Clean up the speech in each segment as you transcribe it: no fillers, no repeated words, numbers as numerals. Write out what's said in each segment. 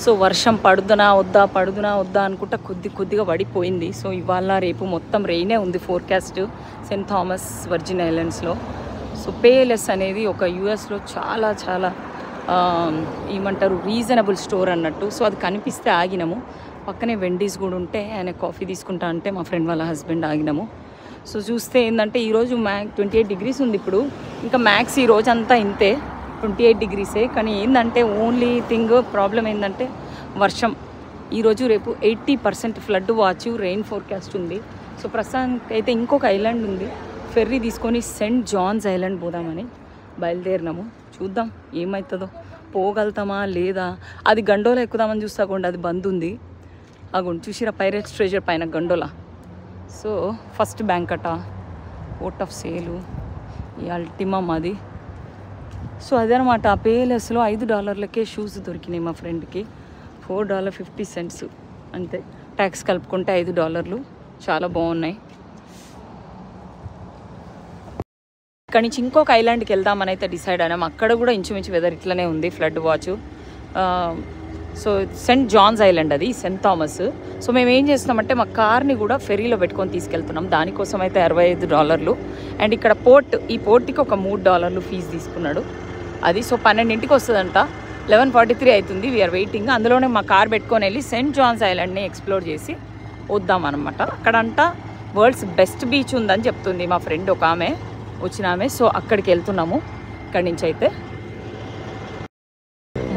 So వర్షం పడుదునా వద్దా అనుకుంటా కొద్దిగా పడిపోయింది. సో ఇవాళ రేపు మొత్తం రెయినే ఉంది ఫోర్కాస్ట్ సెయింట్ థామస్ వర్జిన్ ఐలాండ్స్లో. సో పేలెస్ అనేది ఒక యూఎస్లో చాలా చాలా ఏమంటారు రీజనబుల్ స్టోర్ అన్నట్టు. సో అది కనిపిస్తే ఆగినాము. పక్కనే వెండీస్ కూడా ఉంటే ఆయన కాఫీ తీసుకుంటా అంటే మా ఫ్రెండ్ వాళ్ళ హస్బెండ్ ఆగినాము. సో చూస్తే ఏంటంటే ఈరోజు 28 degrees ఉంది. ఇప్పుడు ఇంకా మ్యాక్స్ ఈ రోజు అంతా ఇంతే 28 degrees. కానీ ఏంటంటే ఓన్లీ థింగ్ ప్రాబ్లం ఏంటంటే వర్షం. ఈరోజు రేపు 80% ఫ్లడ్ వాచ్ రెయిన్ ఫోర్కాస్ట్ ఉంది. సో ప్రస్తుతానికి అయితే ఇంకొక ఐలాండ్ ఉంది, ఫెర్రీ తీసుకొని సెయింట్ జాన్స్ ఐలాండ్ పోదామని బయలుదేరినాము. చూద్దాం ఏమవుతుందో, పోగలుగుతామా లేదా. అది గండోలా ఎక్కుదామని చూస్తాకుండా అది బంద్ ఉంది. అగుండి చూసిరా పైరేట్స్ ట్రెజర్ పైన గండోలా. సో ఫస్ట్ బ్యాంకట పోర్ట్ ఆఫ్ సేలు ఈ అల్టిమమ్ అది. సో అదనమాట పేలెస్లో $5కే షూస్ దొరికినాయి మా ఫ్రెండ్కి. $4.50 అంతే, ట్యాక్స్ కలుపుకుంటే $5. చాలా బాగున్నాయి. ఇక్కడ నుంచి ఇంకొక ఐలాండ్కి వెళ్దామని అయితే డిసైడ్ అయినాం. అక్కడ కూడా ఇంచుమించు వెదర్ ఇట్లనే ఉంది, flood watch. So Saint John's Island అది, సెయింట్ థామస్. సో మేము ఏం చేస్తున్నామంటే మా కార్ని కూడా ఫెరీలో పెట్టుకొని తీసుకెళ్తున్నాం. దానికోసం అయితే $65. అండ్ ఇక్కడ ఈ పోర్ట్కి ఒక $3 ఫీజు తీసుకున్నాడు అది. సో 12ంటికి వస్తుందంట, 11:43 అవుతుంది. We're waiting. అందులోనే మా కార్ పెట్టుకొని వెళ్ళి సెయింట్ జాన్స్ ఐలాండ్ని ఎక్స్ప్లోర్ చేసి వద్దామన్నమాట. అక్కడంట వరల్డ్స్ బెస్ట్ బీచ్ ఉందని చెప్తుంది మా ఫ్రెండ్ ఒక ఆమె, వచ్చిన ఆమె. సో అక్కడికి వెళ్తున్నాము. ఇక్కడి నుంచి అయితే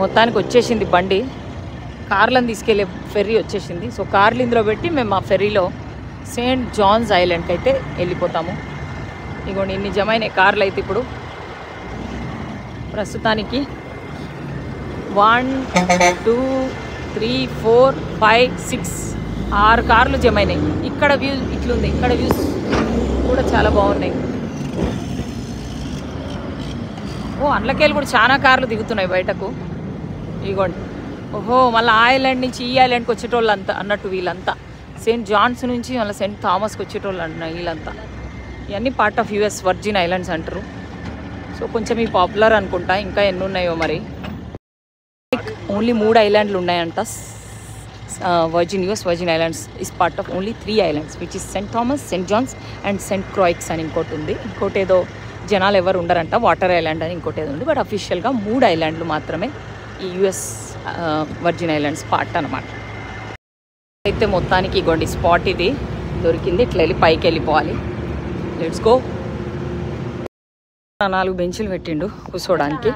మొత్తానికి వచ్చేసింది బండి, కార్లను తీసుకెళ్ళే ఫెర్రీ వచ్చేసింది. సో కార్లు ఇందులో పెట్టి మేము ఆ ఫెర్రీలో సెయింట్ జాన్స్ ఐలాండ్కి అయితే వెళ్ళిపోతాము. ఇగోండి ఇన్ని జమైన కార్లు అయితే ఇప్పుడు ప్రస్తుతానికి 1 2 3 4 5 6 6 కార్లు జమైనాయి. ఇక్కడ వ్యూ ఇట్లుంది, ఇక్కడ వ్యూస్ కూడా చాలా బాగున్నాయి. అందులోకెళ్ళి కూడా చాలా కార్లు దిగుతున్నాయి బయటకు. ఇగోండి, ఓహో మళ్ళీ ఆ ఐలాండ్ నుంచి ఈ ఐలాండ్కి వచ్చేటోళ్ళు అంతా అన్నట్టు వీళ్ళంతా. సెయింట్ జాన్స్ నుంచి మళ్ళీ సెయింట్ థామస్కి వచ్చేటోళ్ళు అంటున్నారు వీళ్ళంతా. ఇవన్నీ part of US Virgin islands అంటారు. సో కొంచెం ఈ పాపులర్ అనుకుంటా, ఇంకా ఎన్ని ఉన్నాయో మరి. ఓన్లీ 3 ఐలాండ్లు ఉన్నాయంట. US Virgin Islands is part of only 3 islands which is Saint Thomas, Saint John's and Saint Croix అని ఇంకోటి ఉంది. ఇంకోటి ఏదో జనాలు ఎవరు ఉండరంట, వాటర్ ఐలాండ్ అని ఇంకోటి ఏదో ఉంది. బట్ అఫీషియల్గా 3 ఐలాండ్లు మాత్రమే ఈ యుఎస్ వర్జిన్ ఐలాండ్స్ పార్ట్ అనమాట. అయితే మొత్తానికి ఇగోండి స్పాట్ ఇది దొరికింది. ఇట్లా వెళ్ళి పైకి వెళ్ళిపోవాలి. Let's go. 4 బెంచులు పెట్టిండు కూర్చోడానికి.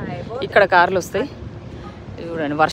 ఇక్కడ కార్లు వస్తాయి చూడండి.